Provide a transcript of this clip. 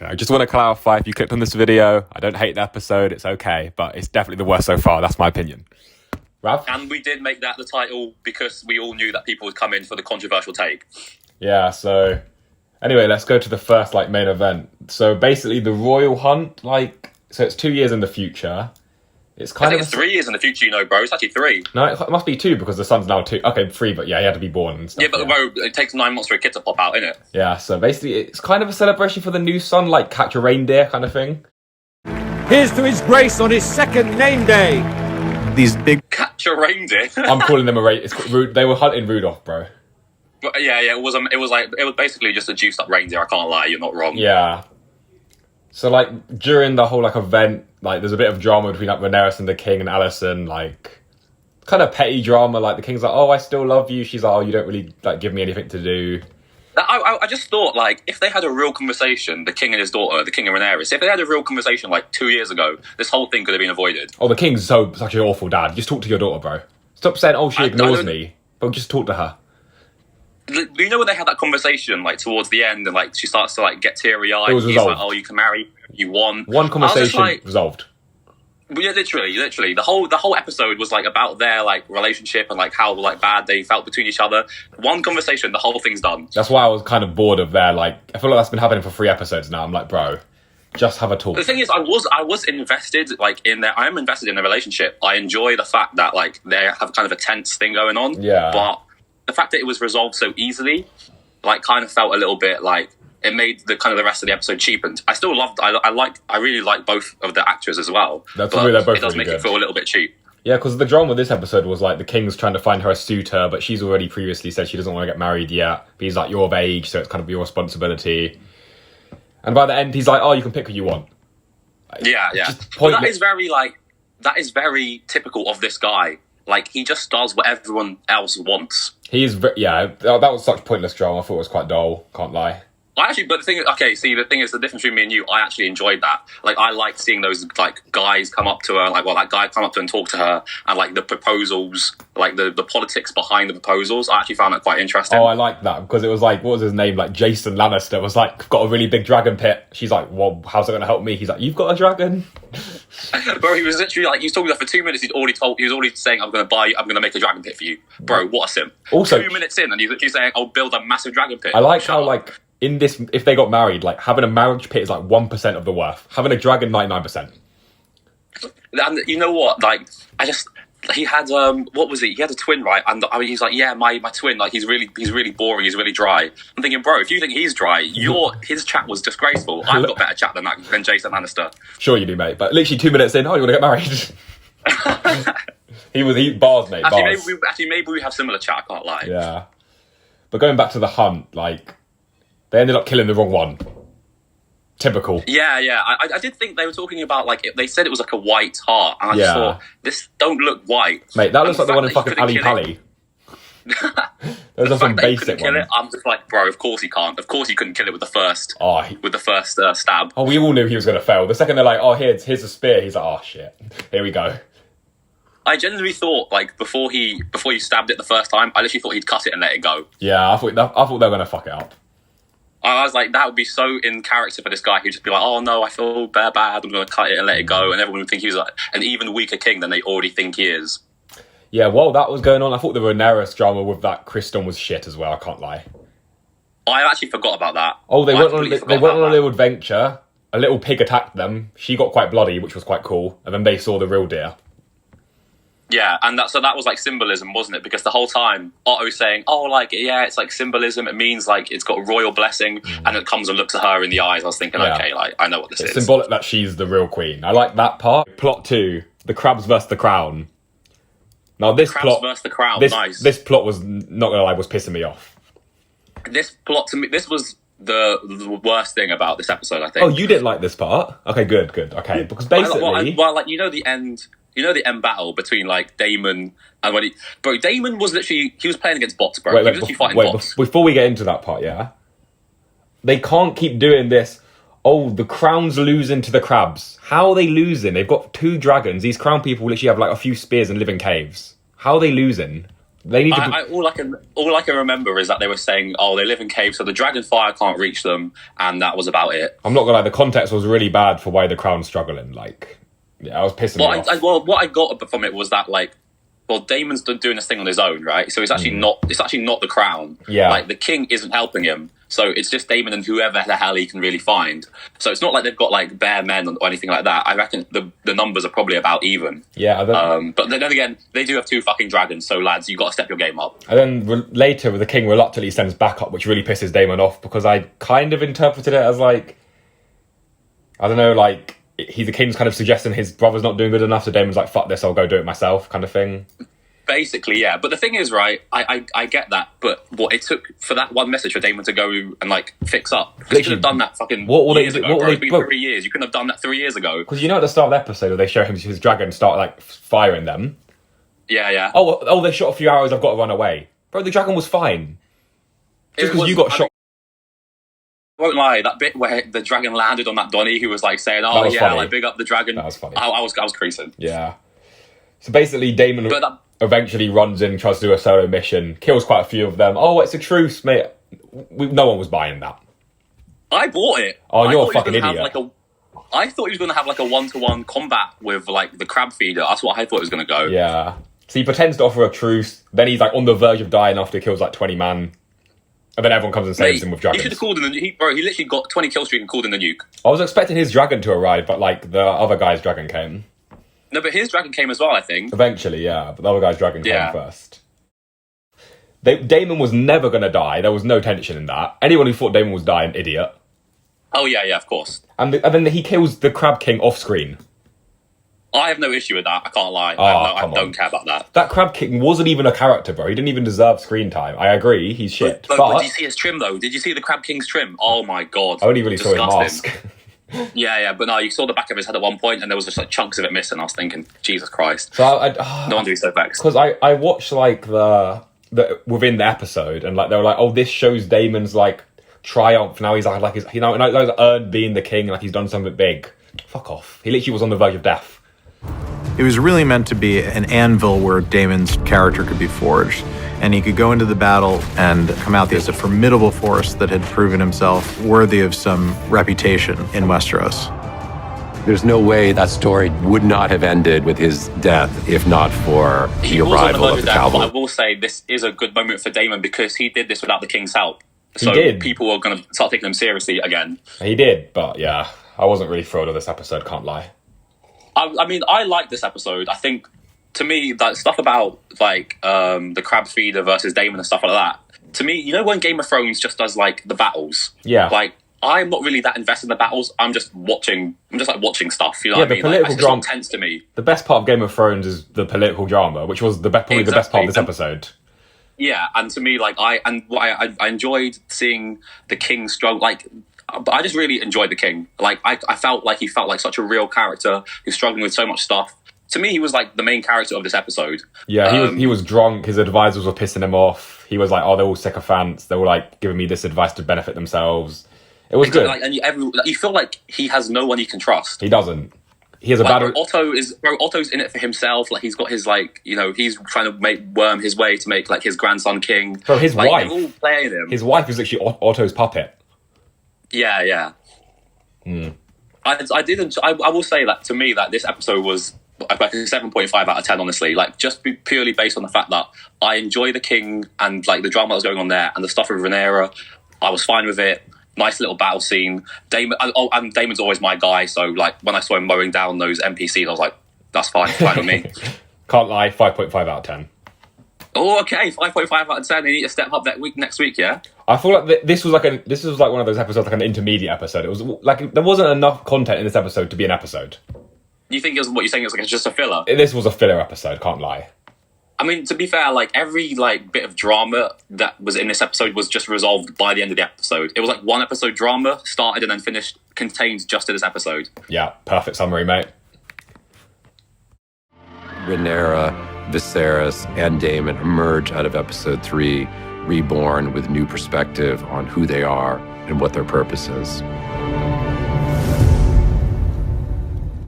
I just want to clarify, if you clicked on this video, I don't hate the episode, it's okay, but it's definitely the worst so far. That's my opinion. Rav? And we did make that the title because we all knew that people would come in for the controversial take. Yeah, so anyway, let's go to the first main event. So basically the royal hunt, so it's 2 years in the future. It's I think it's 3 years in the future, bro. It's actually 3. No, it must be 2 because the son's now 2. Okay, 3, but yeah, he had to be born and stuff. Yeah, but bro, it takes 9 months for a kid to pop out, innit? Yeah, so basically it's kind of a celebration for the new son, like catch a reindeer kind of thing. Here's to his grace on his second name day. These big... Catch a reindeer? I'm calling them a reindeer. They were hunting Rudolph, bro. But yeah, it was basically just a juiced up reindeer, I can't lie, you're not wrong. Yeah. So during the whole event, there's a bit of drama between Rhaenyra and the king and Alicent, kind of petty drama. The king's like, "Oh, I still love you." She's like, "Oh, you don't really give me anything to do." I just thought if they had a real conversation, the king and his daughter, the king and Rhaenyra, if they had a real conversation 2 years ago, this whole thing could have been avoided. Oh, the king's such an awful dad. Just talk to your daughter, bro. Stop saying, "Oh, she ignores me," but just talk to her. Do you know when they had that conversation towards the end and she starts to get teary eyed? It was resolved. He's like, "Oh, you can marry if you want." One conversation resolved. Yeah, literally. The whole episode was about their relationship and how bad they felt between each other. One conversation, the whole thing's done. That's why I was kind of bored of their I feel like that's been happening for 3 episodes now. I'm like, bro, just have a talk. The thing is, I was invested in their. I am invested in the relationship. I enjoy the fact that they have kind of a tense thing going on. Yeah. But the fact that it was resolved so easily, kind of felt a little bit it made the rest of the episode cheapened. I still loved. I really like both of the actors as well. They're both it does really make it feel a little bit cheap. Yeah, because the drama of this episode was the king's trying to find her a suitor, but she's already previously said she doesn't want to get married yet. But he's like, "You're of age, so it's kind of your responsibility." And by the end, he's like, "Oh, you can pick who you want." Yeah. But that is very typical of this guy. He just does what everyone else wants. That was such pointless drama. I thought it was quite dull, can't lie. But the thing is, the difference between me and you, I actually enjoyed that. I liked seeing those, guys come up to her, that guy come up to her and talk to her, and, the proposals, the politics behind the proposals, I actually found that quite interesting. Oh, I like that, because it was, what was his name? Jason Lannister was, got a really big dragon pit. She's like, well, how's it going to help me? He's like, you've got a dragon? Bro, he was literally, he was talking to her for 2 minutes, he was already saying, I'm going to make a dragon pit for you. Bro, what a sim. Also, 2 minutes in, and he's literally saying, I'll build a massive dragon pit. I like how, in this, if they got married, having a marriage pit is 1% of the worth. Having a dragon, 99%. And you know what? He had what was he? He had a twin, right? And he's like, yeah, my twin. He's really boring. He's really dry. I'm thinking, bro, if you think he's dry, his chat was disgraceful. I've got better chat than Jason Lannister. Sure you do, mate. But literally 2 minutes in, oh, you want to get married? he bars, mate. Actually, maybe we have similar chat. I can't lie. Yeah. But going back to the hunt, they ended up killing the wrong one. Typical. Yeah. I did think they were talking about they said it was a white heart, and I just thought this don't look white, mate. That looks like the one in fucking Ali Pali. Those are some basic ones. I'm just bro. Of course he can't. Of course he couldn't kill it with the first. With the first stab. Oh, we all knew he was going to fail. The second they're like, oh, here's a spear. He's like, oh shit. Here we go. I genuinely thought before he stabbed it the first time, I literally thought he'd cut it and let it go. Yeah, I thought they were going to fuck it up. I was like, that would be so in character for this guy. He'd just be like, oh no, I feel bad, I'm going to cut it and let it go. And everyone would think he was an even weaker king than they already think he is. Yeah, while that was going on, I thought the Rhaenyra drama with that Kristen was shit as well, I can't lie. I actually forgot about that. Oh, they went on a little adventure. A little pig attacked them. She got quite bloody, which was quite cool. And then they saw the real deer. Yeah, and that was symbolism, wasn't it? Because the whole time Otto's saying, it's symbolism. It means it's got a royal blessing, and it comes and looks at her in the eyes. I was thinking, okay, I know what this is. It's symbolic that she's the real queen. I like that part. Plot 2, the crabs versus the crown. Now this plot versus the crown, nice. This plot was, not gonna lie, was pissing me off. This plot to me, this was the worst thing about this episode, I think. Oh, you didn't like this part? Okay, good. Okay, because basically, the end battle between Daemon and Daemon was literally, he was playing against bots, bro. He was literally fighting bots. Before we get into that part, yeah, they can't keep doing this. Oh, the crown's losing to the crabs. How are they losing? They've got 2 dragons. These crown people literally have a few spears and live in caves. How are they losing? They need to. All I can remember is that they were saying, "Oh, they live in caves, so the dragon fire can't reach them," and that was about it. I'm not gonna lie. The context was really bad for why the crown's struggling. Like, yeah, I was pissing me off. What I got from it was that Daemon's doing this thing on his own, right? So it's actually not. It's actually not the crown. Yeah. Like the king isn't helping him, so it's just Daemon and whoever the hell he can really find. So it's not like they've got like bare men or anything like that. I reckon the numbers are probably about even. Yeah. But then again, they do have 2 fucking dragons, so lads, you got to step your game up. And then later, the king reluctantly sends backup, which really pisses Daemon off because I kind of interpreted it as like, I don't know, like. The king's kind of suggesting his brother's not doing good enough, so Daemon's like, fuck this, I'll go do it myself, kind of thing. Basically, yeah. But the thing is, right, I get that, but what it took for that one message for Daemon to go and like fix up. Because you could have done that fucking years ago, bro. It's been 3 years. You couldn't have done that 3 years ago. Because you know at the start of the episode, they show him his dragon start like firing them. Yeah. Oh, they shot a few arrows, I've got to run away. Bro, the dragon was fine. Just because you got shot. I won't lie, that bit where the dragon landed on that Donnie who was like saying, "Oh yeah, funny. Like big up the dragon." That was funny. I was creasing. Yeah. So basically, Daemon eventually runs in, tries to do a solo mission, kills quite a few of them. Oh, it's a truce, mate. No one was buying that. I bought it. Oh, you're a fucking idiot. I thought he was going to have like a 1-to-1 combat with like the crab feeder. That's what I thought it was going to go. Yeah. So he pretends to offer a truce. Then he's like on the verge of dying after he kills like 20 man. And then everyone comes and saves him with dragons. He should have called in he literally got 20 kill streak and called in the nuke. I was expecting his dragon to arrive, but like the other guy's dragon came. No, but his dragon came as well, I think. Eventually, yeah. But the other guy's dragon came first. Daemon was never going to die. There was no tension in that. Anyone who thought Daemon was dying, idiot. Oh, yeah, of course. And then he kills the Crab King off screen. I have no issue with that. I can't lie. Oh, I don't care about that. That Crab King wasn't even a character, bro. He didn't even deserve screen time. I agree, he's shit. But did you see his trim, though? Did you see the Crab King's trim? Oh, my God. I only really saw his mask. Yeah, but no, you saw the back of his head at one point and there was just like chunks of it missing. I was thinking, Jesus Christ. So no wonder he's so vexed. Because I watched like the within the episode and like they were like, oh, this shows Daemon's like triumph. Now he's like he's he's earned being the king, like he's done something big. Fuck off. He literally was on the verge of death. It was really meant to be an anvil where Daemon's character could be forged, and he could go into the battle and come out as a formidable force that had proven himself worthy of some reputation in Westeros. There's no way that story would not have ended with his death if not for the arrival of the cavalry. But I will say this is a good moment for Daemon because he did this without the king's help. So people are going to start taking him seriously again. He did, but yeah, I wasn't really thrilled with this episode, can't lie. I mean, I like this episode. I think, to me, that stuff about, like, the crab feeder versus Daemon and stuff like that, to me, you know when Game of Thrones just does, like, the battles? Yeah. Like, I'm not really that invested in the battles. I'm just watching stuff, you know what I mean? Political like, drama, it's tense to me. The best part of Game of Thrones is the political drama, which was probably the best part of this episode. Yeah, and to me, like, I enjoyed seeing the king struggle, like... But I just really enjoyed the king. Like I felt like he felt like such a real character who's struggling with so much stuff. To me, he was like the main character of this episode. Yeah, he was drunk. His advisors were pissing him off. He was like, "Oh, they're all sycophants. They were like giving me this advice to benefit themselves." It was good. Like, and you feel like he has no one he can trust. He doesn't. He has a like, bad. Otto's in it for himself. Like he's got his like he's trying to worm his way to make like his grandson king. Bro, his wife. They're all playing him. His wife is literally Otto's puppet. Yeah. I will say that to me that this episode was like a 7.5 out of 10, honestly. Like just purely based on the fact that I enjoy the king and like the drama that was going on there and the stuff with Rhaenyra. I was fine with it. Nice little battle scene. And Daemon's always my guy. So like when I saw him mowing down those NPCs, I was like, that's fine with me. Can't lie, 5.5 out of 10. Oh, okay, 5.5 out of 10. They need to step up next week, yeah? I feel like this was like one of those episodes, like an intermediate episode. It was like there wasn't enough content in this episode to be an episode. You think what you're saying is like just a filler? This was a filler episode, can't lie. I mean, to be fair, like every like bit of drama that was in this episode was just resolved by the end of the episode. It was like one episode drama started and then finished, contained just in this episode. Yeah, perfect summary, mate. Rhaenyra, Viserys, and Daemon emerge out of episode 3, reborn with new perspective on who they are and what their purpose is.